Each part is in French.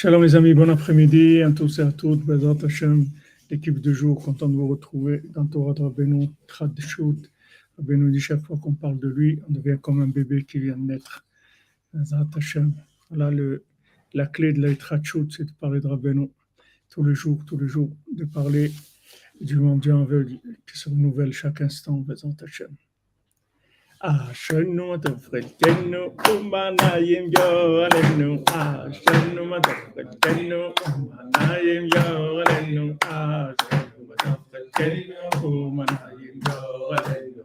Shalom les amis, bon après-midi à tous et à toutes. Bezat Hashem, l'équipe de jour, content de vous retrouver dans Torah de Rabbeinu, Trad Shoot. Rabbeinu dit chaque fois qu'on parle de lui, on devient comme un bébé qui vient de naître. Bezat Hashem. Voilà la clé de la Trad Shoot, c'est de parler de Rabbeinu tous les jours, de parler du monde Dieu en veut, qui se renouvelle chaque instant. Bezat Hashem. Ashenu matofretenu umanayim yorenu. Ashenu matofretenu umanayim yorenu. Ashenu matofretenu umanayim yorenu.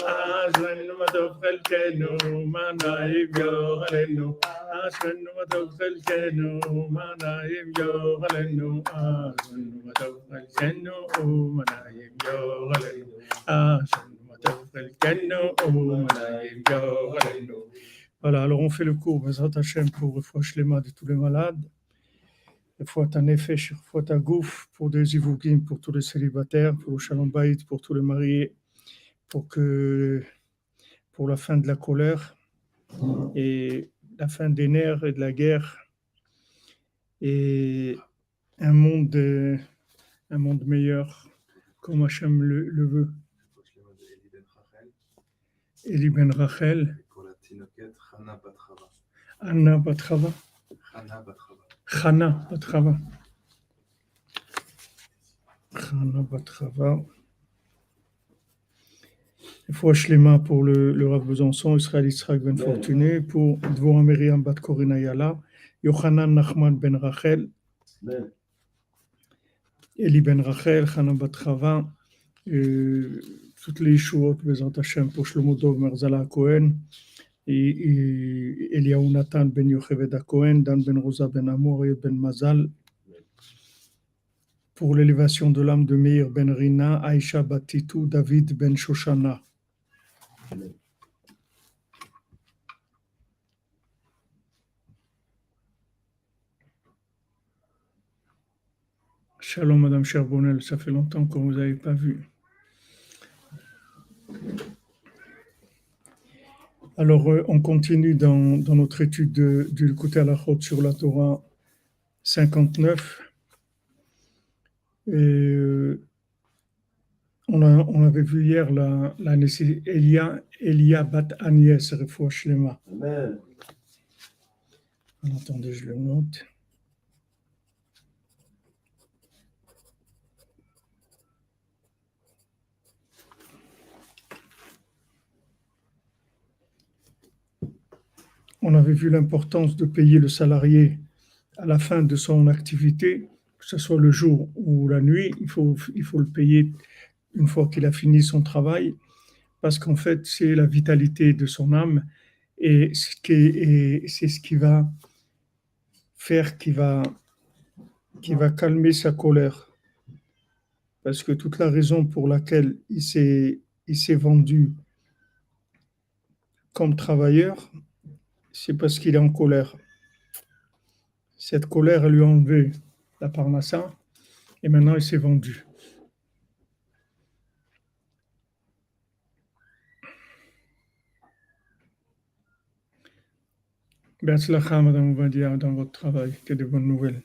Ashenu matofretenu umanayim yorenu. Ashenu matofretenu umanayim yorenu. Ashenu matofretenu umanayim yorenu. Ashenu matofretenu umanayim. Voilà, alors on fait le cours Bezrat Hashem pour refouach lema de tous les malades, refouat nefesh, refouat gouf pour des ivougim, pour tous les célibataires, pour le shalom bayit, pour tous les mariés, pour la fin de la colère et la fin des nerfs et de la guerre et un monde meilleur comme Hachem le veut. Eli ben Rachel. Pour la tinoquette, Chana Batrava. Anna Batrava. Chana Batrava. Chana Batrava. Refouach lema pour le Rav Besançon, Israël Yitzhak ben Fortuné, pour Dvorah Miriam bat Korina Yala, Yochanan Nachman ben Rachel. Eli ben Rachel, Chana Batrava, toutes les Yeshuot, Bezrat Hashem, pour Shlomo Dov Merzala Cohen, Eliyahu Nathan ben Yocheved Cohen, Dan ben Rosa ben Amour et ben Mazal, pour l'élévation de l'âme de Meir ben Rina, Aïcha Batitou, David ben Shoshana. Shalom Madame Cherbonnel, ça fait longtemps qu'on ne vous avait pas vu. Alors, on continue dans notre étude du Likutei Halachot sur la Torah 59. Et, on avait vu hier la nécessité Elia bat Agnès, refouach lema. Amen. Attendez, je le note. On avait vu l'importance de payer le salarié à la fin de son activité, que ce soit le jour ou la nuit, il faut le payer une fois qu'il a fini son travail, parce qu'en fait, c'est la vitalité de son âme et c'est ce qui va faire qui va calmer sa colère. Parce que toute la raison pour laquelle il s'est vendu comme travailleur, c'est parce qu'il est en colère. Cette colère lui a enlevé la parnassa et maintenant il s'est vendu. Be'atzlacha, Madame Ouvadia, dans votre travail, que de bonnes nouvelles.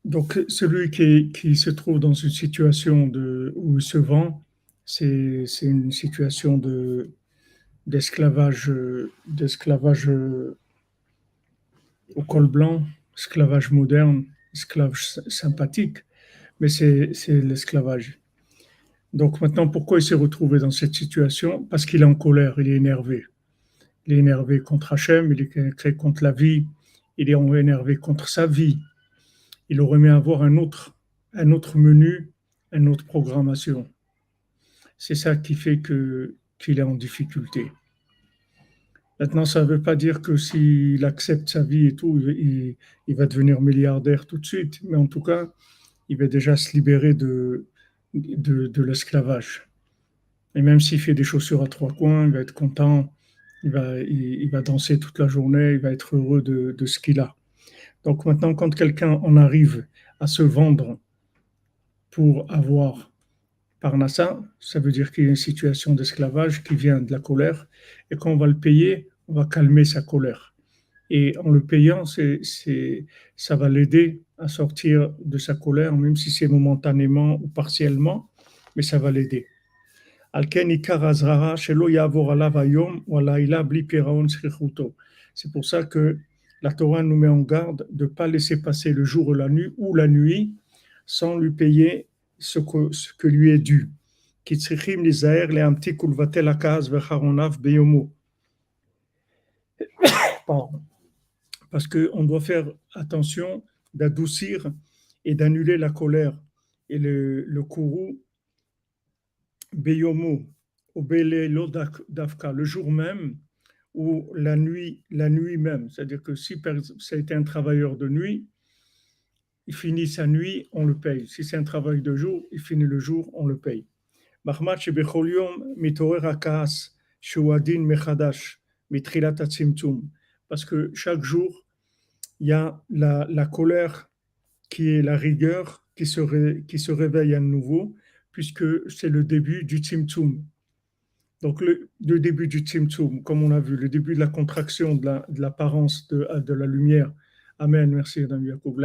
Donc, celui qui se trouve dans une situation où il se vend, c'est une situation d'esclavage au col blanc, esclavage moderne, esclavage sympathique, mais c'est l'esclavage. Donc maintenant, pourquoi il s'est retrouvé dans cette situation? Parce qu'il est en colère, il est énervé. Il est énervé contre Hachem, il est énervé contre la vie, il est énervé contre sa vie. Il aurait aimé avoir un autre menu, une autre programmation. C'est ça qui fait qu'il est en difficulté. Maintenant, ça ne veut pas dire que s'il accepte sa vie et tout, il va devenir milliardaire tout de suite. Mais en tout cas, il va déjà se libérer de l'esclavage. Et même s'il fait des chaussures à trois coins, il va être content, il va danser toute la journée, il va être heureux de ce qu'il a. Donc maintenant, quand quelqu'un en arrive à se vendre pour avoir Parnassa, ça veut dire qu'il y a une situation d'esclavage qui vient de la colère, et quand on va le payer, on va calmer sa colère. Et en le payant, ça va l'aider à sortir de sa colère, même si c'est momentanément ou partiellement, mais ça va l'aider. C'est pour ça que la Torah nous met en garde de ne pas laisser passer le jour ou la nuit sans lui payer ce que lui est dû. Pardon. Parce qu'on doit faire attention d'adoucir et d'annuler la colère et le courroux Beyomo, Obelelo Dafka, le jour même ou la nuit même. C'est-à-dire que si ça a été un travailleur de nuit, il finit sa nuit, on le paye. Si c'est un travail de jour, il finit le jour, on le paye. Mahmat shebechol yom mitorer hakaas shuadin mechadash mitrilat hatzimtzum. Parce que chaque jour, il y a la colère qui est la rigueur qui se réveille à nouveau, puisque c'est le début du Tzimtzum. Donc le début du Tzimtzum, comme on a vu, le début de la contraction de l'apparence de la lumière. Amen, merci Adam Yacoub.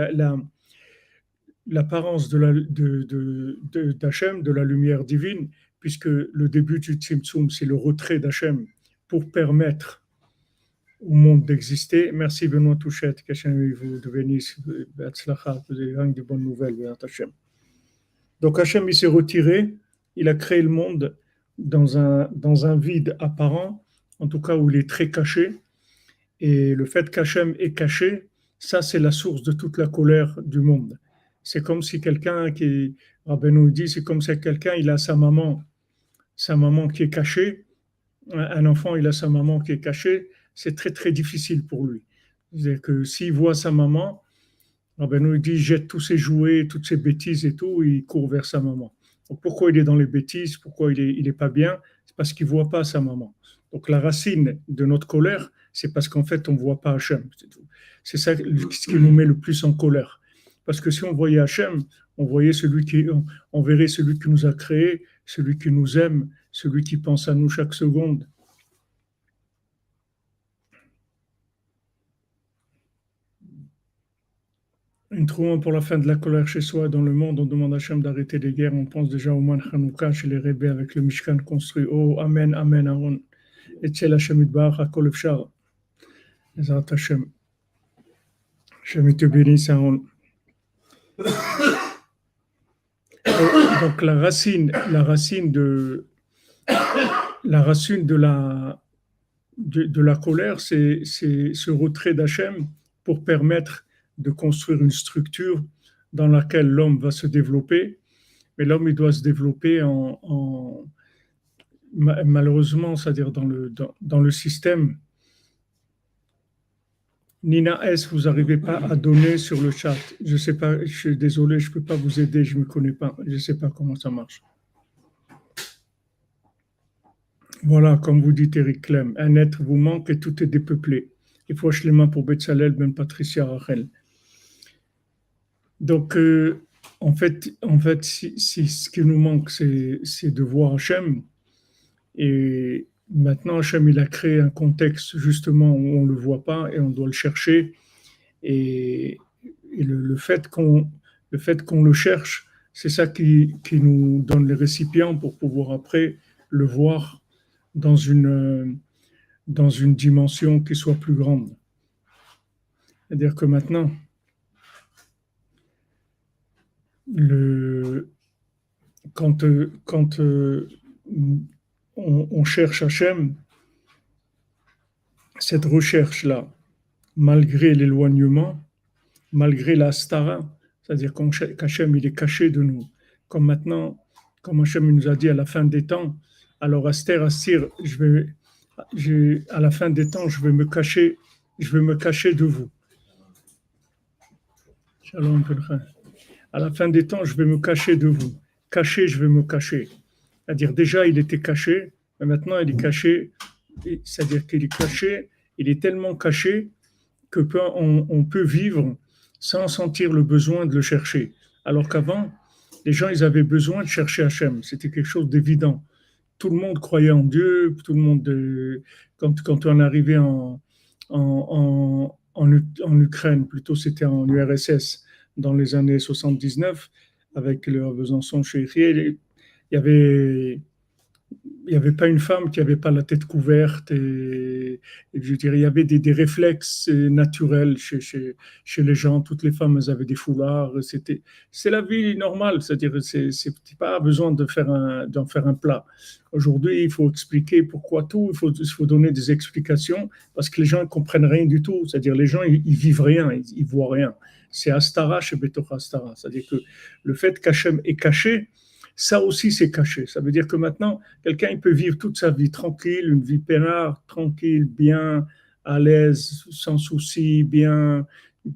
L'apparence d'Hachem, de la lumière divine, puisque le début du Tzimtzum, c'est le retrait d'Hachem pour permettre au monde d'exister. Merci Benoît Touchette, qu'Hachem vous bénisse, vous avez de bonnes nouvelles, Hachem. Donc Hachem, il s'est retiré, il a créé le monde dans un vide apparent, en tout cas où il est très caché, et le fait qu'Hachem est caché, ça c'est la source de toute la colère du monde. C'est comme si quelqu'un Rabbeinu dit, c'est comme si quelqu'un, il a sa maman qui est cachée, un enfant, il a sa maman qui est cachée, c'est très très difficile pour lui. C'est-à-dire que s'il voit sa maman, Rabbeinu dit, jette tous ses jouets, toutes ses bêtises et tout, il court vers sa maman. Donc pourquoi il est dans les bêtises, pourquoi il est pas bien, c'est parce qu'il voit pas sa maman. Donc la racine de notre colère, c'est parce qu'en fait on voit pas Hachem. C'est ça ce qui nous met le plus en colère. Parce que si on voyait Hachem, on verrait celui qui nous a créés, celui qui nous aime, celui qui pense à nous chaque seconde. Une trouvant pour la fin de la colère chez soi dans le monde, on demande à Hachem d'arrêter les guerres, on pense déjà au Man Hanouka chez les Rebbe avec le Mishkan construit. Oh, Amen, Amen, Aaron. Et Tchel Hachem Idbar, Hakol Efshar. Ezrat Hachem. Hachem te bénisse, Aaron. Donc la racine de la colère, c'est ce retrait d'Hachem pour permettre de construire une structure dans laquelle l'homme va se développer, mais l'homme il doit se développer malheureusement, c'est-à-dire dans le système. Nina S, vous n'arrivez pas à donner sur le chat. Je ne sais pas, je suis désolé, je ne peux pas vous aider, je ne me connais pas, je ne sais pas comment ça marche. Voilà, comme vous dites Eric Clem, un être vous manque et tout est dépeuplé. Il faut acheter les mains pour Betzalel, même Patricia Rachel. Donc, en fait, si ce qui nous manque, c'est de voir Hachem. Et maintenant, Hachem, il a créé un contexte justement où on ne le voit pas et on doit le chercher. Et le fait qu'on le cherche, c'est ça qui nous donne les récipients pour pouvoir après le voir dans une dimension qui soit plus grande. C'est-à-dire que maintenant, quand on cherche Hachem, cette recherche-là, malgré l'éloignement, malgré la stara, c'est-à-dire qu'Hachem il est caché de nous, comme maintenant, comme Hachem nous a dit à la fin des temps, alors Astir, à la fin des temps, je vais me cacher de vous. Shalom, à la fin des temps, je vais me cacher de vous. Caché, je vais me cacher. C'est-à-dire, déjà, il était caché, mais maintenant, il est caché. C'est-à-dire qu'il est caché, il est tellement caché qu'on peut vivre sans sentir le besoin de le chercher. Alors qu'avant, les gens, ils avaient besoin de chercher Hachem. C'était quelque chose d'évident. Tout le monde croyait en Dieu, tout le monde, quand on arrivait en Ukraine, plutôt c'était en URSS, dans les années 79, avec le Besançon chez il y avait il n'y avait pas une femme qui n'avait pas la tête couverte et je dirais, il y avait des réflexes naturels chez les gens. Toutes les femmes, elles avaient des foulards. C'est la vie normale, c'est-à-dire, c'est pas besoin d'en faire un plat. Aujourd'hui, il faut expliquer pourquoi tout, il faut donner des explications parce que les gens ne comprennent rien du tout. C'est-à-dire, les gens, ils vivent rien, ils voient rien. C'est Astara chez Betoch Astara. C'est-à-dire que le fait qu'Hachem est caché, ça aussi, c'est caché. Ça veut dire que maintenant, quelqu'un il peut vivre toute sa vie tranquille, une vie peinard, tranquille, bien, à l'aise, sans souci, bien,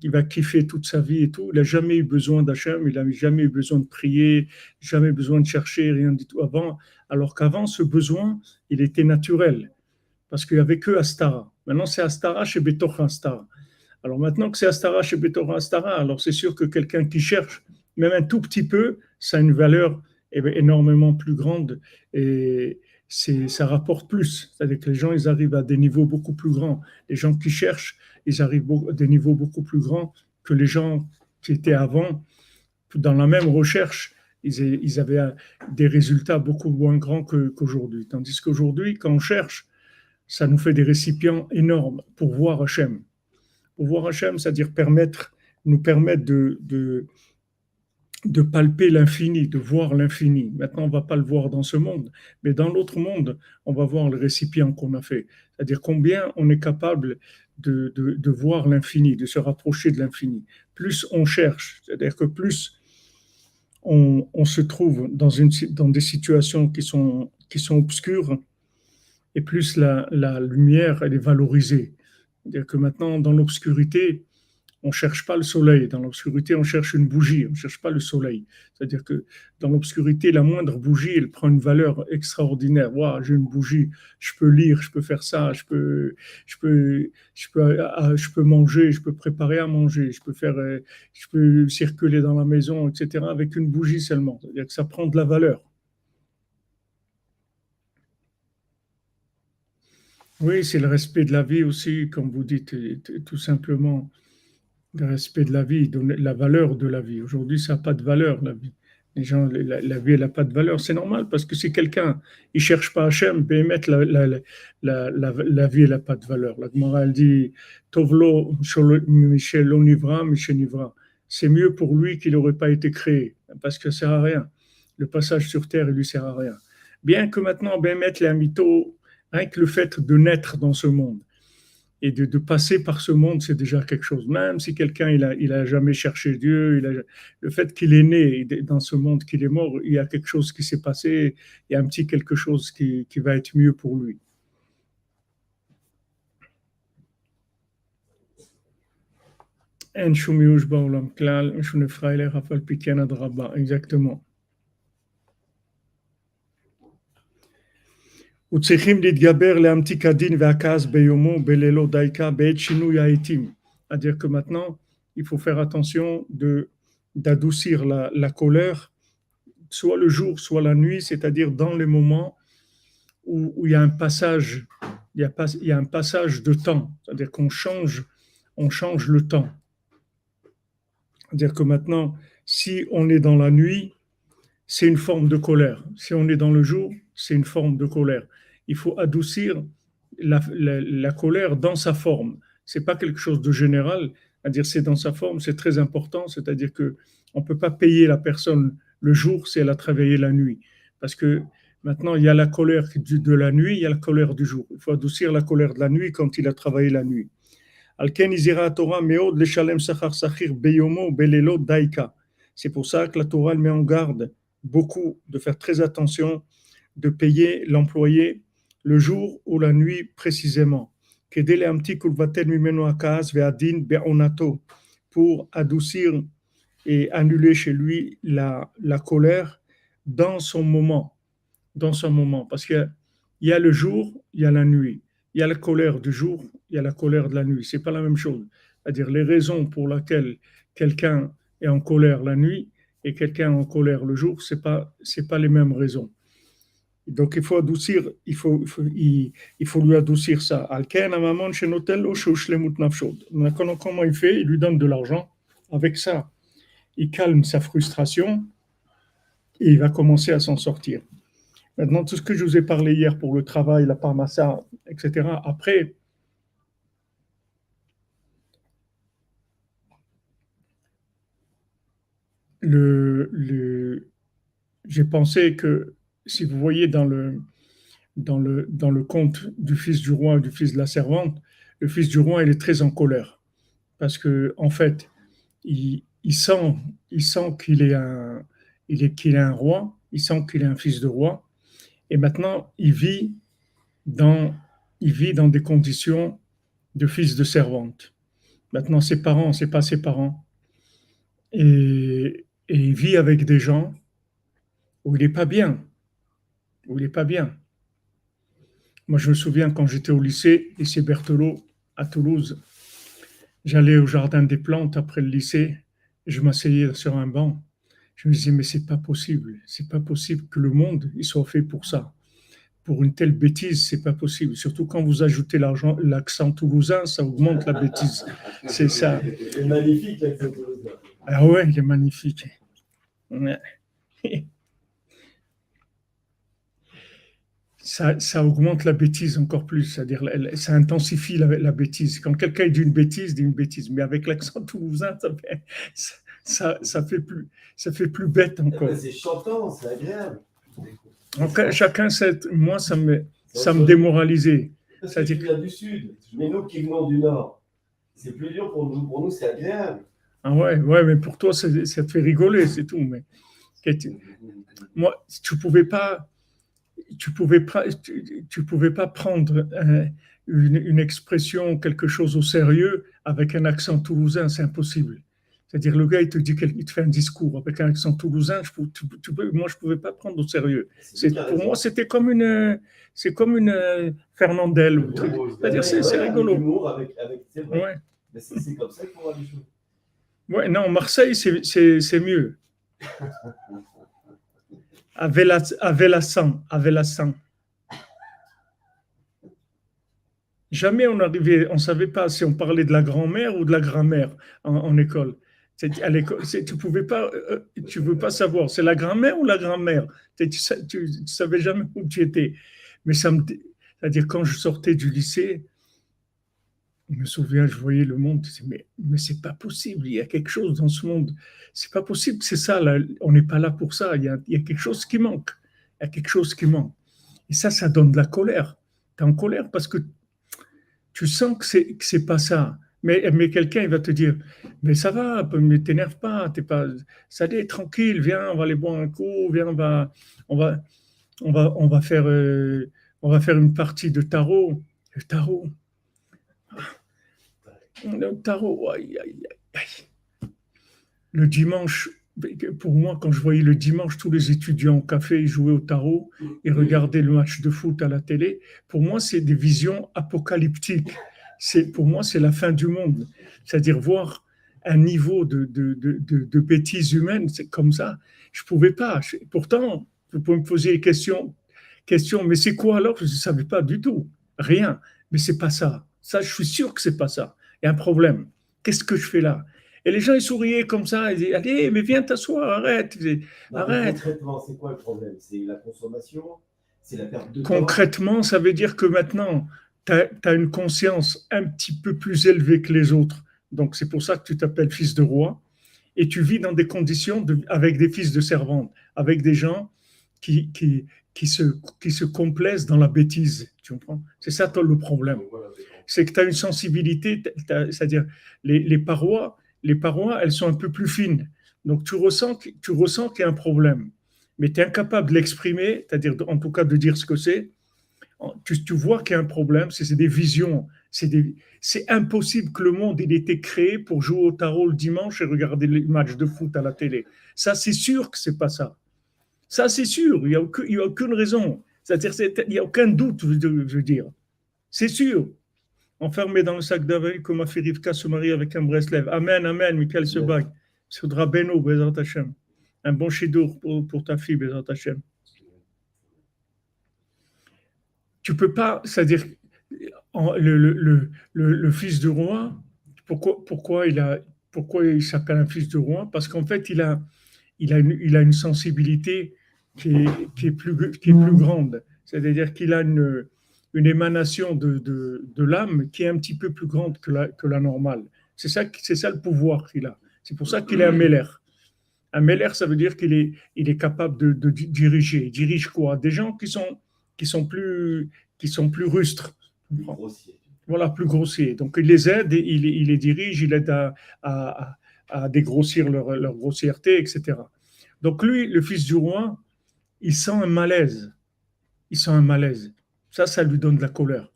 il va kiffer toute sa vie et tout. Il n'a jamais eu besoin d'Hachem, il n'a jamais eu besoin de prier, jamais besoin de chercher, rien du tout avant. Alors qu'avant, ce besoin, il était naturel, parce qu'il n'y avait que Astara. Maintenant, c'est Astara chez Betoch Astara. Alors maintenant que c'est Astara chez Betoch Astara, alors c'est sûr que quelqu'un qui cherche, même un tout petit peu, ça a une valeur énormément plus grande et ça rapporte plus. C'est-à-dire que les gens, ils arrivent à des niveaux beaucoup plus grands. Les gens qui cherchent, ils arrivent à des niveaux beaucoup plus grands que les gens qui étaient avant. Dans la même recherche, ils avaient des résultats beaucoup moins grands qu'aujourd'hui. Tandis qu'aujourd'hui, quand on cherche, ça nous fait des récipients énormes pour voir Hachem. Pour voir Hachem, c'est-à-dire nous permettre de palper l'infini, de voir l'infini. Maintenant, on ne va pas le voir dans ce monde, mais dans l'autre monde, on va voir le récipient qu'on a fait. C'est-à-dire combien on est capable de voir l'infini, de se rapprocher de l'infini. Plus on cherche, c'est-à-dire que plus on se trouve dans des situations qui sont obscures, et plus la lumière, elle est valorisée. C'est-à-dire que maintenant, dans l'obscurité, on ne cherche pas le soleil. Dans l'obscurité, on cherche une bougie, on ne cherche pas le soleil. C'est-à-dire que dans l'obscurité, la moindre bougie, elle prend une valeur extraordinaire. Wow, j'ai une bougie, je peux lire, je peux faire ça, je peux manger, je peux préparer à manger, je peux circuler dans la maison, etc. avec une bougie seulement. C'est-à-dire que ça prend de la valeur. Oui, c'est le respect de la vie aussi, comme vous dites, tout simplement. Le respect de la vie, donner la valeur de la vie. Aujourd'hui, ça n'a pas de valeur, la vie. Les gens, la vie, elle n'a pas de valeur. C'est normal parce que si quelqu'un il cherche pas Hachem, ben, mettre la vie, elle n'a pas de valeur. La Gemara, elle dit Tovlo Michel Onivra, Michel Nivra. C'est mieux pour lui qu'il n'aurait pas été créé parce que ça sert à rien. Le passage sur terre, il lui sert à rien. Bien que maintenant, ben, mettre les mythos, rien que le fait de naître dans ce monde et de passer par ce monde, c'est déjà quelque chose. Même si quelqu'un il a jamais cherché Dieu, le fait qu'il est né dans ce monde, qu'il est mort, il y a quelque chose qui s'est passé, il y a un petit quelque chose qui va être mieux pour lui. Exactement. וצריכים להתגבר להמתיק הדין והכעס ביומו בלילות דייקה בעת שינוי העתים. C'est-à-dire que maintenant, il faut faire attention d'adoucir la colère, soit le jour, soit la nuit, c'est-à-dire dans les moments où il y a un passage, il y a un passage de temps, c'est-à-dire on change le temps. C'est-à-dire que maintenant, si on est dans la nuit, c'est une forme de colère. Si on est dans le jour, c'est une forme de colère. Il faut adoucir la colère dans sa forme. C'est pas quelque chose de général, c'est-à-dire c'est dans sa forme, c'est très important, c'est-à-dire que on peut pas payer la personne le jour si elle a travaillé la nuit, parce que maintenant il y a la colère de la nuit, il y a la colère du jour. Il faut adoucir la colère de la nuit quand il a travaillé la nuit. C'est pour ça que la Torah met en garde beaucoup de faire très attention de payer l'employé le jour ou la nuit précisément. Pour adoucir et annuler chez lui la colère dans son moment. Dans son moment. Parce qu'il y a le jour, il y a la nuit. Il y a la colère du jour, il y a la colère de la nuit. C'est pas la même chose. C'est-à-dire les raisons pour lesquelles quelqu'un est en colère la nuit, et quelqu'un en colère le jour, c'est pas les mêmes raisons. Donc il faut adoucir, il faut lui adoucir ça. Maintenant, comment il fait? Il lui donne de l'argent. Avec ça, il calme sa frustration et il va commencer à s'en sortir. Maintenant, tout ce que je vous ai parlé hier pour le travail, la parmassa, etc. Après, j'ai pensé que si vous voyez dans le conte du fils du roi et du fils de la servante, le fils du roi, il est très en colère. Parce que, en fait, il sent qu'il est un roi, il sent qu'il est un fils de roi, et maintenant, dans, il vit dans des conditions de fils de servante. Maintenant, ses parents, c'est pas ses parents. Et il vit avec des gens où il n'est pas bien, où il n'est pas bien. Moi, je me souviens quand j'étais au lycée Berthelot, à Toulouse, j'allais au jardin des plantes après le lycée, et je m'asseyais sur un banc. Je me disais, mais c'est pas possible que le monde il soit fait pour ça. Pour une telle bêtise, c'est pas possible. Surtout quand vous ajoutez l'accent toulousain, ça augmente la bêtise. C'est ça. C'est magnifique l'accent toulousain. Ah ouais, il est magnifique. Ouais. Ça augmente la bêtise encore plus, c'est-à-dire ça intensifie la bêtise. Quand quelqu'un dit une bêtise, dit une bêtise, mais avec l'accent toulousain, ça fait plus bête encore. C'est chantant, c'est agréable. Donc, chacun sait, moi, ça me démoralisait. Parce que tu viens du sud, mais nous qui venons du nord, c'est plus dur pour nous c'est agréable. Ah ouais, mais pour toi, ça te fait rigoler, c'est tout. Mais moi, tu pouvais pas prendre une expression, quelque chose au sérieux avec un accent toulousain, c'est impossible. C'est-à-dire, le gars, il te fait un discours avec un accent toulousain, moi, je ne pouvais pas prendre au sérieux. Pour moi, c'est comme une Fernandelle. C'est-à-dire, c'est rigolo. C'est vrai. Ouais. Mais c'est comme ça qu'il faut voir les choses. Ouais, non, Marseille, c'est mieux. Avait la sang. Jamais on ne savait pas si on parlait de la grand-mère ou de la grand-mère en école. À l'école, tu veux pas savoir, c'est la grand-mère ou la grand-mère. Tu savais jamais où tu étais. Mais c'est-à-dire quand je sortais du lycée, je me souviens, je voyais le monde, je disais, mais c'est pas possible, il y a quelque chose dans ce monde. C'est pas possible, c'est ça, là, on n'est pas là pour ça, il y a quelque chose qui manque. Il y a quelque chose qui manque. Et ça donne de la colère. Tu es en colère parce que tu sens que c'est pas ça. Mais quelqu'un, il va te dire, mais ça va, ne t'énerve pas, ça allait, tranquille, viens, on va aller boire un coup, viens, on va faire une partie de tarot. Le tarot, aïe. Le dimanche, pour moi, quand je voyais le dimanche tous les étudiants au café jouer au tarot et regarder le match de foot à la télé, pour moi, c'est des visions apocalyptiques. Pour moi, c'est la fin du monde. C'est-à-dire voir un niveau de bêtises humaines, c'est comme ça. Je ne pouvais pas. Pourtant, vous pouvez me poser des questions, mais c'est quoi alors? Je ne savais pas du tout. Rien. Mais ce n'est pas ça. Ça, je suis sûr que ce n'est pas ça. Il y a un problème. Qu'est-ce que je fais là? Et les gens, ils souriaient comme ça. Ils disaient, allez, mais viens t'asseoir, arrête. Arrête. Concrètement, c'est quoi le problème? C'est la consommation? C'est la perte de temps? Concrètement, ça veut dire que maintenant, tu as une conscience un petit peu plus élevée que les autres. Donc, c'est pour ça que tu t'appelles fils de roi. Et tu vis dans des conditions avec des fils de servante, avec des gens qui se complaisent dans la bêtise. Tu comprends? C'est ça le problème. C'est que tu as une sensibilité, c'est-à-dire les parois, elles sont un peu plus fines. Donc, tu ressens qu'il y a un problème. Mais tu es incapable de l'exprimer, c'est-à-dire en tout cas de dire ce que c'est. Tu vois qu'il y a un problème, c'est des visions. C'est impossible que le monde ait été créé pour jouer au tarot le dimanche et regarder les matchs de foot à la télé. Ça, c'est sûr que c'est pas ça. Ça, c'est sûr, il n'y a aucune raison. C'est-à-dire, il n'y a aucun doute, je veux dire. C'est sûr. Enfermé dans le sac d'avril, comme a fait Rivka se marie avec un Breslev. Amen, Michael se bague. Sudra Beno, Bezrat Hashem. un bon chidour pour ta fille, Bezrat Hashem. Tu peux pas, c'est-à-dire, le fils du roi, pourquoi il s'appelle un fils du roi? Parce qu'en fait, il a une sensibilité qui est plus grande. C'est-à-dire qu'il a une émanation de l'âme qui est un petit peu plus grande que la normale. C'est ça le pouvoir qu'il a. C'est pour ça qu'il est un Meller. Un Meller, ça veut dire il est capable de diriger. Il dirige quoi? Des gens qui sont plus rustres. Plus grossier. Voilà, plus grossiers. Donc il les aide, il les dirige, il aide à dégrossir leur grossièreté, etc. Donc lui, le fils du roi, il sent un malaise. Il sent un malaise. Ça lui donne de la colère.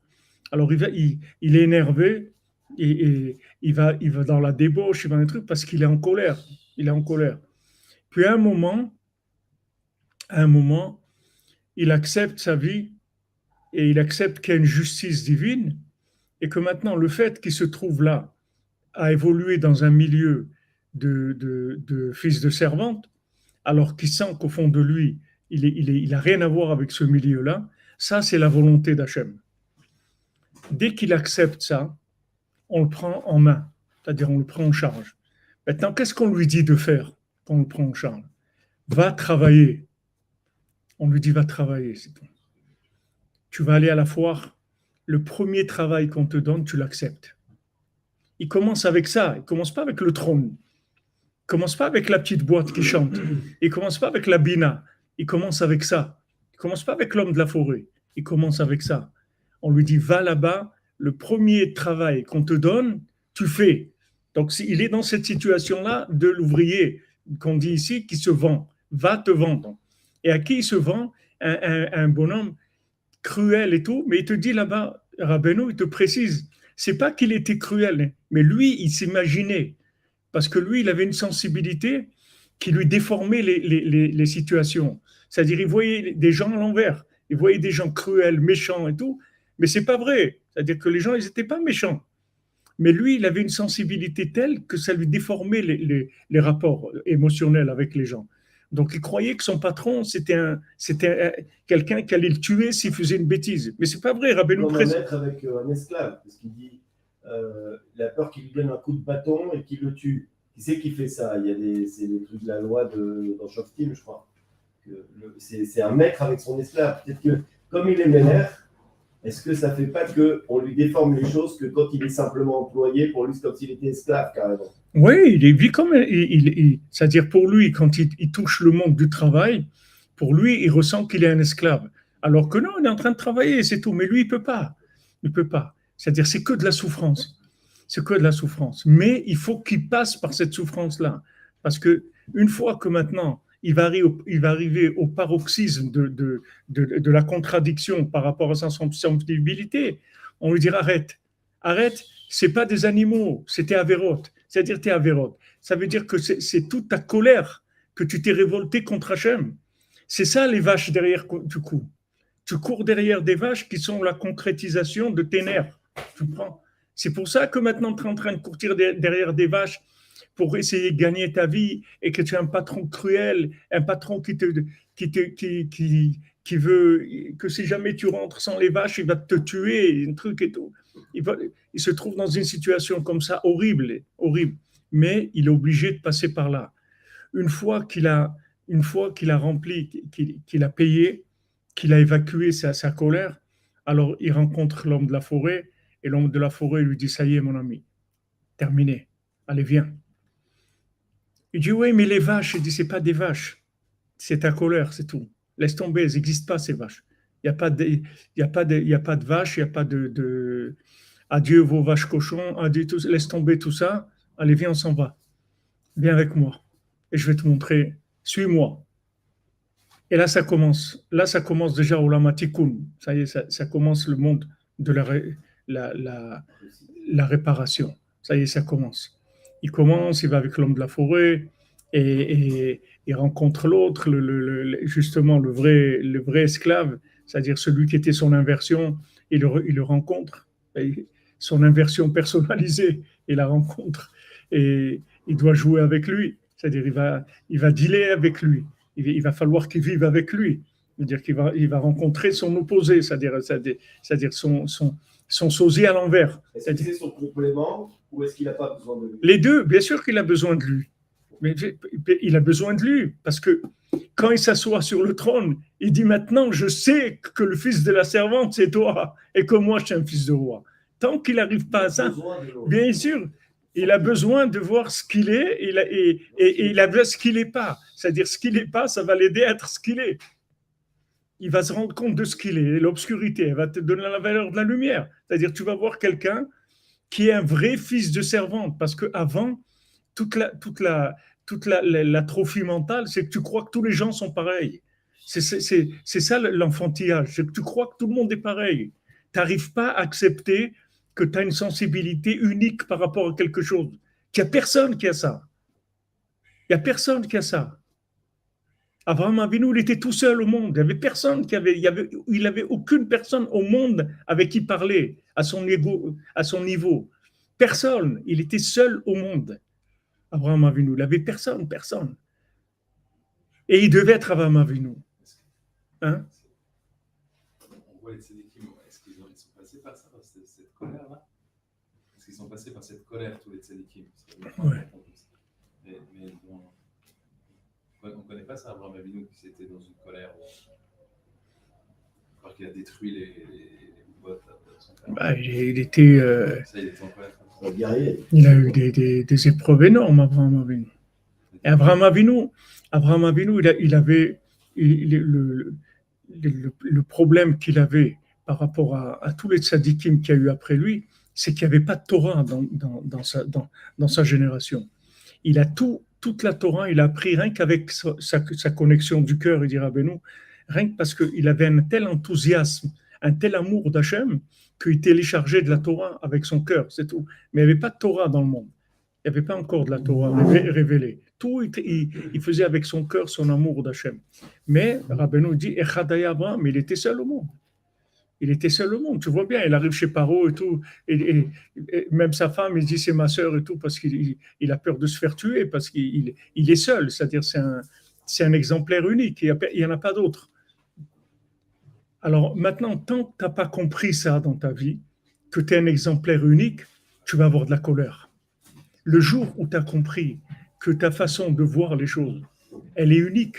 Alors il est énervé et il va dans la débauche, il va dans les trucs parce qu'il est en colère. Il est en colère. Puis à un moment, il accepte sa vie et il accepte qu'il y a une justice divine et que maintenant le fait qu'il se trouve là à évoluer dans un milieu de fils de servante, alors qu'il sent qu'au fond de lui, il n'a rien à voir avec ce milieu-là, ça c'est la volonté d'Hachem. Dès qu'il accepte ça, on le prend en main, c'est-à-dire on le prend en charge. Maintenant, qu'est-ce qu'on lui dit de faire quand on le prend en charge? Va travailler. On lui dit va travailler, c'est tout. Tu vas aller à la foire, le premier travail qu'on te donne, tu l'acceptes. Il commence avec ça, il ne commence pas avec le trône, il ne commence pas avec la petite boîte qui chante, il ne commence pas avec la bina, il commence avec ça. Il ne commence pas avec l'homme de la forêt, il commence avec ça. On lui dit va là-bas, le premier travail qu'on te donne, tu fais. Donc il est dans cette situation-là de l'ouvrier qu'on dit ici qui se vend, va te vendre. Et à qui il se vend? Un bonhomme cruel et tout, mais il te dit là-bas, Rabbeinu, il te précise, c'est pas qu'il était cruel, mais lui, il s'imaginait, parce que lui, il avait une sensibilité qui lui déformait les situations. C'est-à-dire, il voyait des gens à l'envers, il voyait des gens cruels, méchants et tout, mais c'est pas vrai. C'est-à-dire que les gens, ils n'étaient pas méchants. Mais lui, il avait une sensibilité telle que ça lui déformait les rapports émotionnels avec les gens. Donc, il croyait que son patron, c'était quelqu'un qui allait le tuer s'il faisait une bêtise. Mais c'est pas vrai, Rabbeinu Comme un précise. maître avec un esclave, parce qu'il dit il a peur qu'il lui donne un coup de bâton et qu'il le tue. Qui c'est qui fait ça? C'est des trucs de la loi dans Shoftim, je crois. C'est un maître avec son esclave. Peut-être que, comme il est ménère, est-ce que ça ne fait pas qu'on lui déforme les choses que quand il est simplement employé, pour lui, c'est comme s'il était esclave, carrément? Oui, il vit comme. C'est-à-dire, pour lui, quand il touche le monde du travail, pour lui, il ressent qu'il est un esclave. Alors que non, il est en train de travailler, c'est tout. Mais lui, il ne peut pas. Il ne peut pas. C'est-à-dire, c'est que de la souffrance. C'est que de la souffrance. Mais il faut qu'il passe par cette souffrance-là. Parce que une fois que maintenant, il va arriver au paroxysme de la contradiction par rapport à sa sensibilité, on lui dira arrête, c'est pas des animaux, c'était Averot. C'est-à-dire, tu es Averot. Ça veut dire que c'est toute ta colère que tu t'es révolté contre Hachem. C'est ça les vaches derrière du coup. Tu cours derrière des vaches qui sont la concrétisation de tes nerfs. Tu prends. C'est pour ça que maintenant tu es en train de courir derrière des vaches pour essayer de gagner ta vie et que tu as un patron cruel, un patron qui veut que si jamais tu rentres sans les vaches, il va te tuer, un truc et tout. Il se trouve dans une situation comme ça horrible, horrible. Mais il est obligé de passer par là. Une fois qu'il a rempli, qu'il a payé, qu'il a évacué sa colère, alors il rencontre l'homme de la forêt et l'homme de la forêt lui dit ça y est mon ami, terminé, allez viens. Il dit oui mais les vaches, il dit c'est pas des vaches, c'est ta colère, c'est tout. Laisse tomber, elles n'existent pas ces vaches. Il n'y a pas de vaches, il n'y a pas de adieu vos vaches cochons, adieu tout, laisse tomber tout ça, allez viens on s'en va, viens avec moi et je vais te montrer, suis-moi. Et là ça commence déjà au Lamatikun, ça y est, ça commence le monde de la réparation, ça y est, ça commence. Il va avec l'homme de la forêt et il rencontre l'autre, justement le vrai esclave, c'est-à-dire celui qui était son inversion, il le rencontre, son inversion personnalisée, il la rencontre et il doit jouer avec lui, C'est-à-dire il va dealer avec lui. Il va falloir qu'il vive avec lui. C'est-à-dire qu'il va rencontrer son opposé, c'est-à-dire son sosie à l'envers. Est-ce que c'est son complément ou est-ce qu'il n'a pas besoin de lui? Les deux, bien sûr qu'il a besoin de lui. Mais il a besoin de lui parce que quand il s'assoit sur le trône, il dit maintenant, je sais que le fils de la servante, c'est toi et que moi, je suis un fils de roi. Tant qu'il n'arrive pas à ça, bien sûr, il a besoin de voir ce qu'il est et il a ce qu'il n'est pas. C'est-à-dire, ce qu'il n'est pas, ça va l'aider à être ce qu'il est. Il va se rendre compte de ce qu'il est. L'obscurité, elle va te donner la valeur de la lumière. C'est-à-dire, tu vas voir quelqu'un qui est un vrai fils de servante parce qu'avant, toute l'atrophie mentale, c'est que tu crois que tous les gens sont pareils. C'est ça l'enfantillage, c'est que tu crois que tout le monde est pareil. Tu n'arrives pas à accepter que tu as une sensibilité unique par rapport à quelque chose. Il n'y a personne qui a ça. Il n'y a personne qui a ça. Abraham Avinu, il était tout seul au monde. Il n'y avait personne il avait aucune personne au monde avec qui parler à son niveau. Personne. Il était seul au monde. Abraham Avinu, il n'avait personne. Et il devait être Abraham Avinu. Hein? On voit les tzadikim, est-ce qu'ils sont passés par ça, cette colère-là? Est-ce qu'ils sont passés par cette colère, tous les tzadikim? Ouais. Mais bon, on ne connaît pas ça, Abraham Avinu, qui était dans une colère. Je crois qu'il a détruit les bottes de son père. Bah, il était. Ça, il était en colère. Il a eu des épreuves énormes, Abraham Avinu. Et Abraham Avinu, il avait le problème qu'il avait par rapport à tous les tzadikim qu'il y a eu après lui, c'est qu'il n'y avait pas de Torah dans sa génération. Il a toute la Torah, il a appris rien qu'avec sa connexion du cœur, il dira Rabbeinu, rien que parce qu'il avait un tel enthousiasme, un tel amour d'Hachem, qu'il téléchargeait de la Torah avec son cœur, c'est tout. Mais il n'y avait pas de Torah dans le monde. Il n'y avait pas encore de la Torah révélée. Tout, il faisait avec son cœur, son amour d'Hachem. Mais Rabbeinu dit, Echadaya Abraham, il était seul au monde. Il était seul au monde. Tu vois bien, il arrive chez Paro et tout. Et même sa femme, il dit, c'est ma sœur et tout, parce qu'il a peur de se faire tuer, parce qu'il est seul. C'est-à-dire, c'est un exemplaire unique. Il n'y en a pas d'autre. Alors maintenant, tant que tu n'as pas compris ça dans ta vie, que tu es un exemplaire unique, tu vas avoir de la colère. Le jour où tu as compris que ta façon de voir les choses, elle est unique,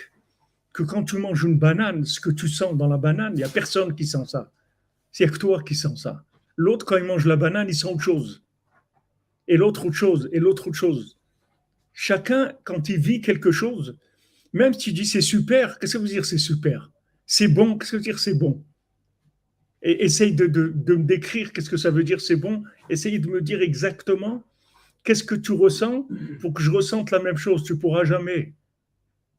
que quand tu manges une banane, ce que tu sens dans la banane, il n'y a personne qui sent ça. C'est que toi qui sens ça. L'autre, quand il mange la banane, il sent autre chose. Et l'autre, autre chose. Et l'autre, autre chose. Chacun, quand il vit quelque chose, même si tu dis c'est super, qu'est-ce que ça veut dire c'est super? C'est bon, qu'est-ce que ça veut dire c'est bon? Et essaye de me décrire qu'est-ce que ça veut dire c'est bon. Essaye de me dire exactement qu'est-ce que tu ressens pour que je ressente la même chose. Tu ne pourras jamais.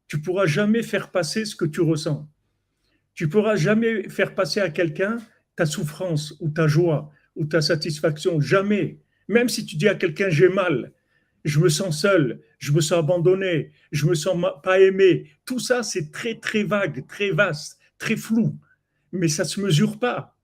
Tu ne pourras jamais faire passer ce que tu ressens. Tu ne pourras jamais faire passer à quelqu'un ta souffrance ou ta joie ou ta satisfaction. Jamais. Même si tu dis à quelqu'un j'ai mal, je me sens seul, je me sens abandonné, je me sens pas aimé. Tout ça, c'est très, très vague, très vaste, très flou. Mais ça ne se mesure pas.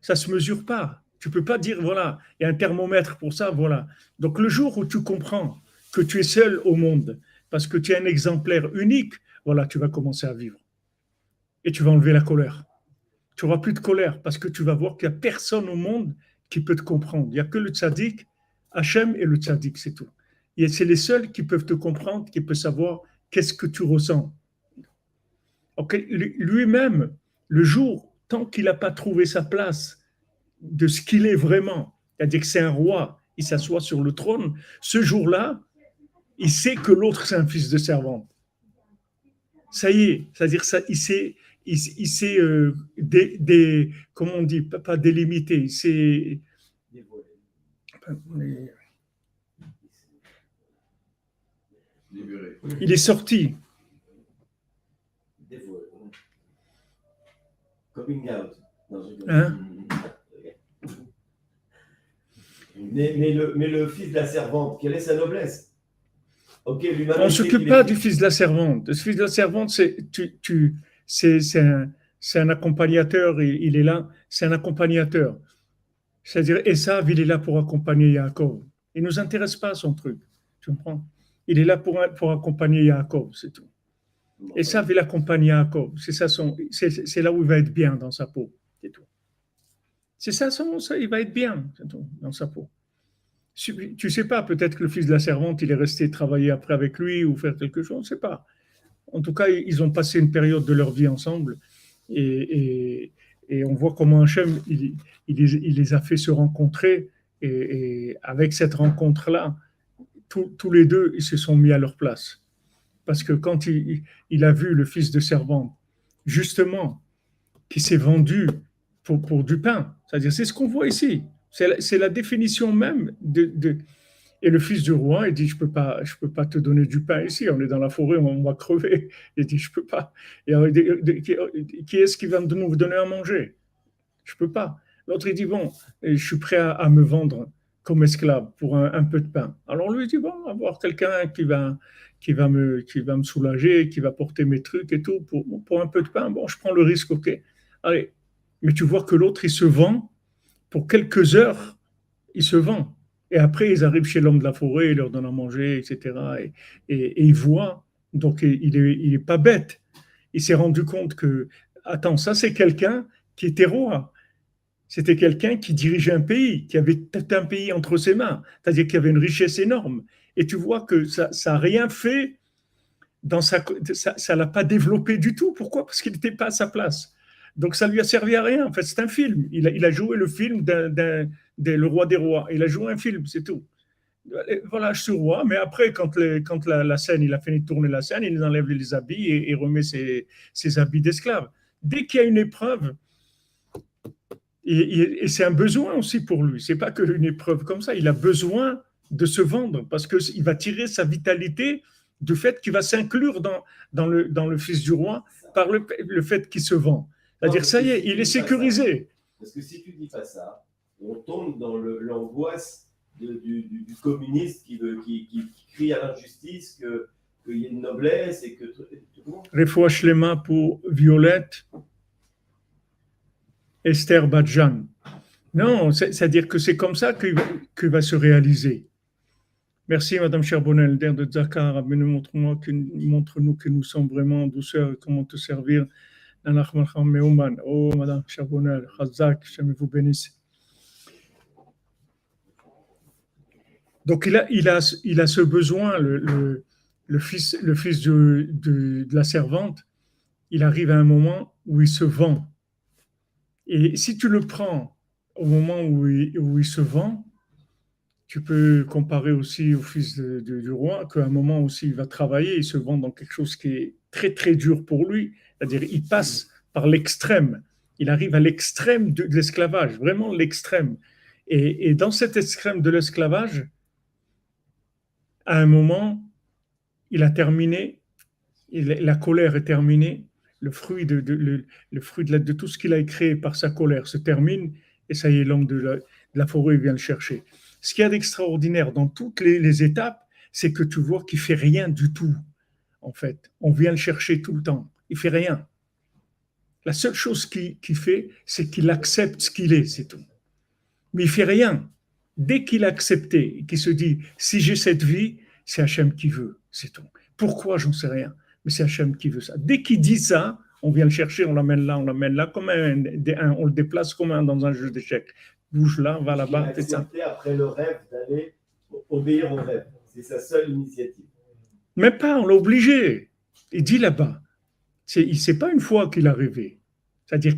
Ça ne se mesure pas. Tu ne peux pas dire, voilà, il y a un thermomètre pour ça, voilà. Donc le jour où tu comprends que tu es seul au monde, parce que tu es un exemplaire unique, voilà, tu vas commencer à vivre. Et tu vas enlever la colère. Tu n'auras plus de colère, parce que tu vas voir qu'il n'y a personne au monde qui peut te comprendre. Il n'y a que le tzaddik, Hachem et le tzaddik, c'est tout. Et c'est les seuls qui peuvent te comprendre, qui peuvent savoir qu'est-ce que tu ressens. Okay. Lui-même, le jour, tant qu'il n'a pas trouvé sa place de ce qu'il est vraiment, c'est-à-dire que c'est un roi, il s'assoit sur le trône, ce jour-là, il sait que l'autre, c'est un fils de servante. Ça y est, c'est-à-dire ça, il s'est comment on dit, pas délimité, il s'est libéré. Il est sorti. Coming out. Hein? Mais le fils de la servante, quelle est sa noblesse? Okay, on ne s'occupe pas du fils de la servante. Le fils de la servante, c'est un accompagnateur, il est là, c'est un accompagnateur. C'est-à-dire, Esav, il est là pour accompagner Yaakov. Il ne nous intéresse pas son truc. Tu comprends? Il est là pour accompagner Yaakov, c'est tout. Et ça, il accompagne Yaakov. C'est là où il va être bien dans sa peau, c'est tout. C'est ça, il va être bien c'est tout, dans sa peau. Tu sais pas, peut-être que le fils de la servante, il est resté travailler après avec lui ou faire quelque chose, on ne sait pas. En tout cas, ils ont passé une période de leur vie ensemble et on voit comment Hachem, il les a fait se rencontrer et avec cette rencontre-là, tous les deux, ils se sont mis à leur place. Parce que quand il a vu le fils de servante, justement, qui s'est vendu pour du pain, c'est-à-dire, c'est ce qu'on voit ici. C'est la définition même et le fils du roi, il dit, je peux pas te donner du pain ici, on est dans la forêt, on va crever. Il dit, je peux pas. Et alors, qui est-ce qui va nous donner à manger? Je peux pas. L'autre, il dit, bon, je suis prêt à me vendre comme esclave pour un peu de pain. Alors lui, il dit, bon, avoir quelqu'un qui va me soulager, qui va porter mes trucs et tout, pour un peu de pain, bon, je prends le risque, ok. Allez. Mais tu vois que l'autre, il se vend, pour quelques heures, il se vend. Et après, ils arrivent chez l'homme de la forêt, il leur donne à manger, etc. Et ils voient, donc il est pas bête. Il s'est rendu compte que, attends, ça c'est quelqu'un qui était roi. C'était quelqu'un qui dirigeait un pays, qui avait tout un pays entre ses mains. C'est-à-dire qu'il y avait une richesse énorme. Et tu vois que ça n'a rien fait, ça l'a pas développé du tout. Pourquoi? Parce qu'il n'était pas à sa place. Donc ça lui a servi à rien. En fait, c'est un film. Il a joué le film le roi des rois. Il a joué un film, c'est tout. Voilà, je suis roi, mais après, quand la scène, il a fini de tourner la scène, il enlève les habits et remet ses habits d'esclave. Dès qu'il y a une épreuve, et c'est un besoin aussi pour lui, c'est pas qu'une épreuve comme ça, il a besoin de se vendre parce qu'il va tirer sa vitalité du fait qu'il va s'inclure dans le fils du roi par le fait qu'il se vend. C'est-à-dire, ça y est, il est sécurisé. Parce que si tu dis pas ça, on tombe dans l'angoisse du communiste qui crie à l'injustice, qu'il y ait une noblesse et que tout le monde. Refoua Shlema pour Violette, Esther Badjan. Non, c'est-à-dire que c'est comme ça qu'il va se réaliser. Merci Madame Charbonnel, d'air de Zakar, montre-nous que nous sommes vraiment en douceur et comment te servir. Oh Madame Charbonnel, Chazak, jamais vous bénisse. Donc il a ce besoin, le fils de la servante, il arrive à un moment où il se vend. Et si tu le prends au moment où il se vend, tu peux comparer aussi au fils du roi, qu'à un moment aussi il va travailler, il se vend dans quelque chose qui est très très dur pour lui, c'est-à-dire il passe par l'extrême, il arrive à l'extrême de l'esclavage, vraiment l'extrême. Et dans cet extrême de l'esclavage, à un moment, il a terminé, la colère est terminée, le fruit de tout ce qu'il a créé par sa colère se termine, et ça y est, l'homme de la forêt vient le chercher. Ce qu'il y a d'extraordinaire dans toutes les étapes, c'est que tu vois qu'il ne fait rien du tout, en fait. On vient le chercher tout le temps. Il ne fait rien. La seule chose qu'il fait, c'est qu'il accepte ce qu'il est, c'est tout. Mais il ne fait rien. Dès qu'il a accepté, qu'il se dit, si j'ai cette vie, c'est Hachem qui veut, c'est tout. Pourquoi, j'en sais rien, mais c'est Hachem qui veut ça. Dès qu'il dit ça, on vient le chercher, on l'amène là, comme on le déplace comme dans un jeu d'échecs. Bouge là, va là-bas, fais ça. Après le rêve d'aller obéir au rêve. C'est sa seule initiative. Mais pas, on l'a obligé. Il dit là-bas. C'est pas une fois qu'il a rêvé. C'est-à-dire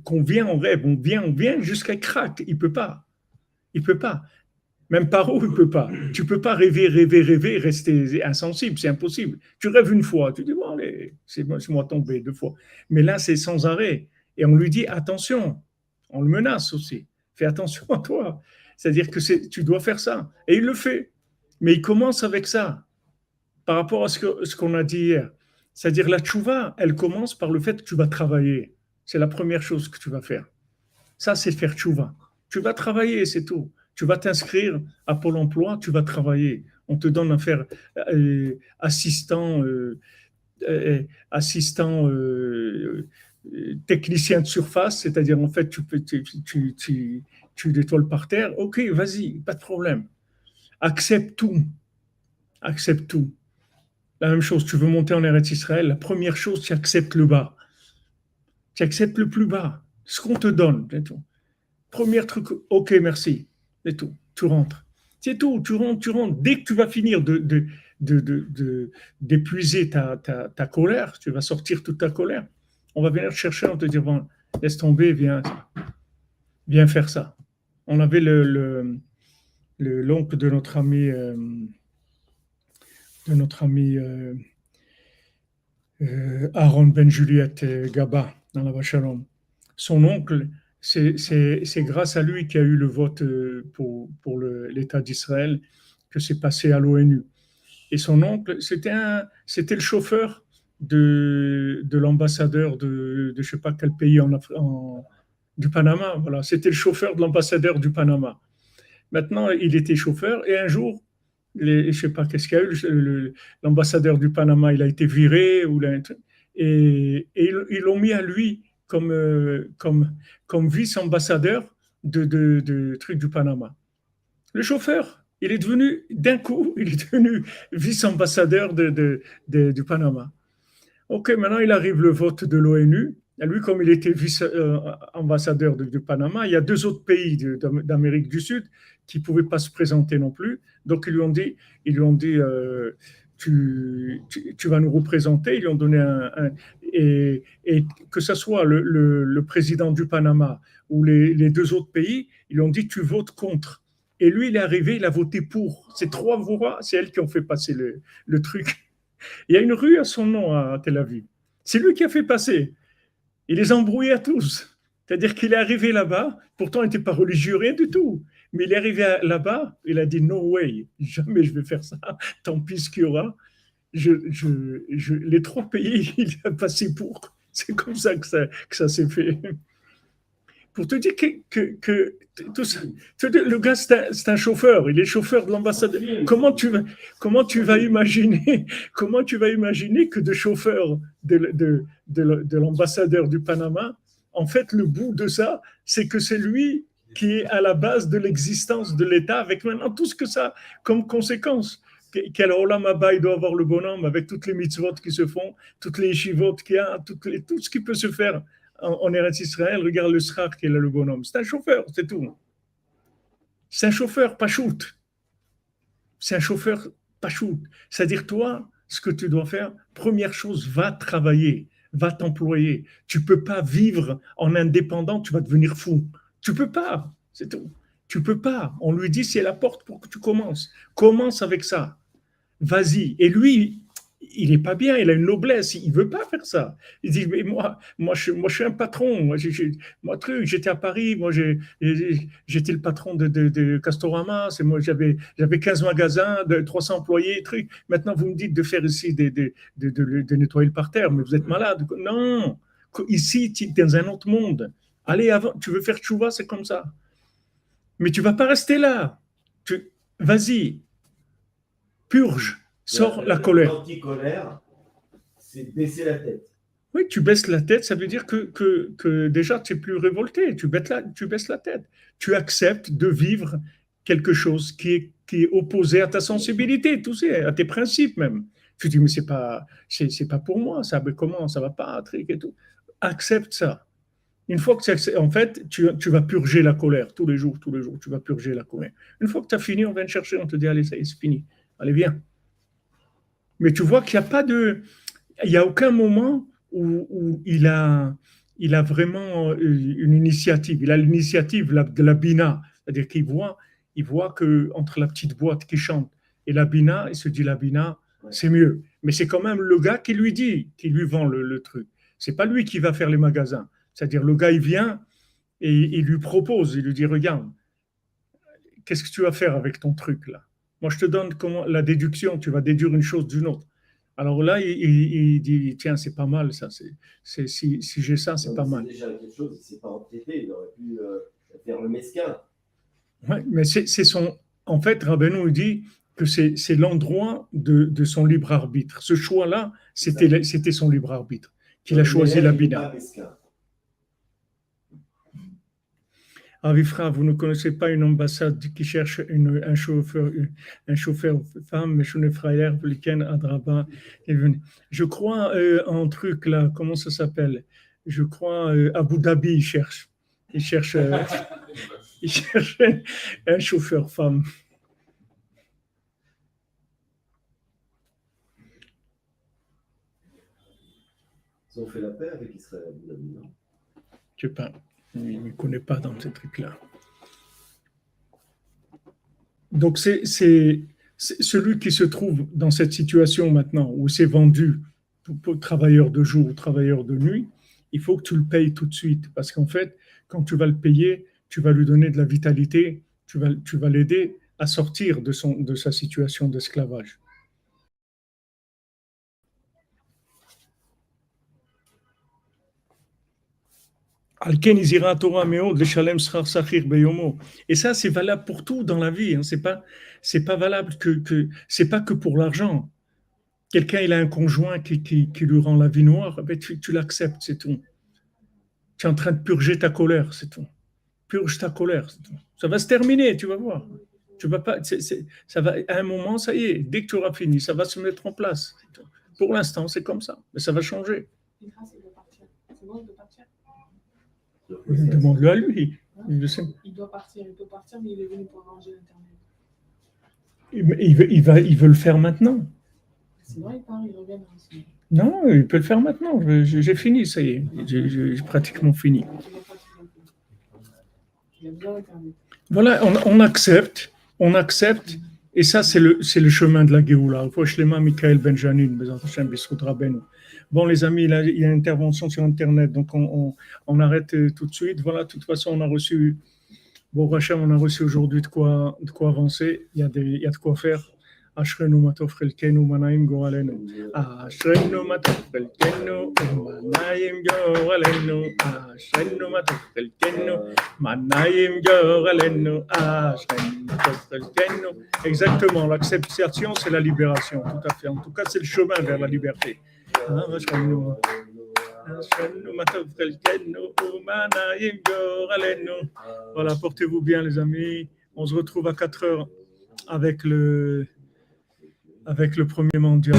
qu'on vient en rêve, on vient jusqu'à craque. Il peut pas. Même par où il peut pas. Tu peux pas rêver, rester insensible, c'est impossible. Tu rêves une fois, tu dis bon allez, c'est moi tombé 2 fois. Mais là c'est sans arrêt. Et on lui dit attention, on le menace aussi. Fais attention à toi. C'est-à-dire que tu dois faire ça. Et il le fait. Mais il commence avec ça. Par rapport à ce qu'on a dit hier. C'est-à-dire la tchouva, elle commence par le fait que tu vas travailler. C'est la première chose que tu vas faire. Ça, c'est faire tchouva. Tu vas travailler, c'est tout. Tu vas t'inscrire à Pôle emploi, tu vas travailler. On te donne à faire assistant technicien de surface, c'est-à-dire en fait, tu détoiles par terre. Ok, vas-y, pas de problème. Accepte tout. accepte tout. La même chose, tu veux monter en Eretz Israël, la première chose, tu acceptes le bas. Tu acceptes le plus bas, ce qu'on te donne, c'est tout. Premier truc, ok, merci, c'est tout. Tu rentres. C'est tout, tu rentres, tu rentres. Dès que tu vas finir d'épuiser ta colère, tu vas sortir toute ta colère, on va venir te chercher, on te dire, bon, laisse tomber, viens faire ça. On avait l'oncle de notre ami, Aaron Ben Juliette Gaba, dans la Vachalom. Son oncle, c'est grâce à lui qu'il y a eu le vote pour l'État d'Israël, que c'est passé à l'ONU. Et son oncle, c'était le chauffeur de l'ambassadeur de je ne sais pas quel pays du Panama. Voilà, c'était le chauffeur de l'ambassadeur du Panama. Maintenant, il était chauffeur et un jour, je ne sais pas qu'est-ce qu'il y a eu, l'ambassadeur du Panama, il a été viré et ils l'ont mis à lui comme vice-ambassadeur de truc du Panama. Le chauffeur, il est devenu, d'un coup, il est devenu vice-ambassadeur du Panama. Ok, maintenant il arrive le vote de l'ONU. Lui, comme il était vice-ambassadeur du Panama, il y a 2 autres pays d'Amérique du Sud qui ne pouvaient pas se présenter non plus. Donc ils lui ont dit tu vas nous représenter. Ils lui ont donné et que ce soit le président du Panama ou les 2 autres pays, ils lui ont dit tu votes contre. Et lui, il est arrivé, il a voté pour. Ces 3 voix, c'est elles qui ont fait passer le truc. Il y a une rue à son nom à Tel Aviv. C'est lui qui a fait passer. Il les a embrouillés à tous. C'est-à-dire qu'il est arrivé là-bas, pourtant il n'était pas religieux, rien du tout. Mais il est arrivé là-bas, il a dit no way, jamais je vais faire ça, tant pis ce qu'il y aura. Les 3 pays, il a passé pour. C'est comme ça que ça s'est fait. Pour te dire que tout ça, le gars, c'est un chauffeur, il est chauffeur de l'ambassade. Comment tu vas imaginer que de chauffeur de l'ambassadeur du Panama, en fait, le bout de ça, c'est que c'est lui qui est à la base de l'existence de l'État, avec maintenant tout ce que ça a comme conséquence. Quel olam haba il doit avoir le bonhomme avec toutes les mitzvot qui se font, toutes les yeshivot qu'il y a, tout ce qui peut se faire en Eretz Israël. Regarde le srar qu'il a le bonhomme. C'est un chauffeur, c'est tout. C'est un chauffeur, pas shoot. C'est un chauffeur, pas shoot. C'est-à-dire, toi, ce que tu dois faire, première chose, va travailler, va t'employer. Tu ne peux pas vivre en indépendant, tu vas devenir fou. Tu ne peux pas, c'est tout. Tu ne peux pas. On lui dit, c'est la porte pour que tu commences. Commence avec ça. Vas-y. Et lui, il n'est pas bien, il a une noblesse, il ne veut pas faire ça. Il dit, mais moi je suis un patron, moi, j'étais à Paris, moi j'étais le patron de Castorama, moi j'avais 15 magasins, 300 employés, trucs. Maintenant vous me dites de faire ici, de nettoyer le parterre, mais vous êtes malade. Non, ici tu es dans un autre monde. Allez, avant, tu veux faire tchouva, c'est comme ça. Mais tu ne vas pas rester là. Vas-y, purge. Sors la colère. L'anti-colère, c'est baisser la tête. Oui, tu baisses la tête, ça veut dire que déjà tu n'es plus révolté, tu baisses la tête. Tu acceptes de vivre quelque chose qui est opposé à ta sensibilité, tout ça, à tes principes même. Tu dis, mais c'est pas pour moi, ça, mais comment, ça va pas, trick et tout. Accepte ça. Une fois que tu acceptes, en fait, tu vas purger la colère tous les jours, tu vas purger la colère. Une fois que tu as fini, on vient te chercher, on te dit, allez, ça y est, c'est fini. Allez, viens. Mais tu vois qu'il n'y a aucun moment où il a vraiment une initiative. Il a l'initiative de la Bina. C'est-à-dire qu'il voit que entre la petite boîte qui chante et la Bina, il se dit la Bina, c'est mieux. Mais c'est quand même le gars qui lui vend le truc. C'est pas lui qui va faire les magasins. C'est-à-dire le gars, il vient et il lui propose, il lui dit, regarde, qu'est-ce que tu vas faire avec ton truc là? Moi, je te donne la déduction, tu vas déduire une chose d'une autre. Alors là, il dit, tiens, c'est pas mal, ça. Si j'ai ça, c'est pas mal. C'est déjà quelque chose, il ne s'est pas emprêté, il aurait pu faire le mesquin. Oui, mais en fait, Rabbeinu dit que c'est l'endroit de son libre arbitre. Ce choix-là, c'était son libre arbitre, qu'il a choisi la Bina. Avifra, vous ne connaissez pas une ambassade qui cherche un chauffeur femme, mais je ne frère, Bliken, Adraba est venu. Je crois en un truc là, comment ça s'appelle? Je crois Abu Dhabi, il cherche. Il cherche un chauffeur femme. Ils ont fait la paix avec Israël, Abu Dhabi, non? Je sais pas. Il ne connaît pas dans ces trucs-là. Donc, c'est celui qui se trouve dans cette situation maintenant où c'est vendu pour travailleur de jour ou travailleur de nuit, il faut que tu le payes tout de suite. Parce qu'en fait, quand tu vas le payer, tu vas lui donner de la vitalité, tu vas l'aider à sortir de sa situation d'esclavage. Et ça, c'est valable pour tout dans la vie. Hein. C'est pas valable c'est pas que pour l'argent. Quelqu'un, il a un conjoint qui lui rend la vie noire, ben tu l'acceptes, c'est tout. Tu es en train de purger ta colère, c'est tout. Purge ta colère, c'est tout. Ça va se terminer, tu vas voir. Tu vas pas, ça va, à un moment, ça y est, dès que tu auras fini, ça va se mettre en place. Pour l'instant, c'est comme ça, mais ça va changer. C'est bon, il doit partir. Demande-le à lui. Il doit partir, il peut partir, mais il est venu pour arranger l'Internet. Il veut le faire maintenant. Sinon, il part, il revient dans la semaine. Non, il peut le faire maintenant. J'ai fini, ça y est. J'ai pratiquement fini. Il a besoin d'Internet. Voilà, on accepte, et ça, c'est le chemin de la Géoula. Michael Benjamin, bon, les amis, il y a une intervention sur Internet, donc on arrête tout de suite. Voilà, de toute façon, on a reçu aujourd'hui de quoi avancer. Il y a de quoi faire. Ashrenu matov chelkenu manayim goralenu. Ashrenu matov chelkenu manayim goralenu. Ashrenu matov chelkenu manayim goralenu. Ashrenu matov chelkenu. Exactement, l'acceptation, c'est la libération, tout à fait. En tout cas, c'est le chemin vers la liberté. Ashrenu matov chelkenu manayim goralenu. Voilà, portez-vous bien, les amis. On se retrouve à 4 heures avec le premier mondial.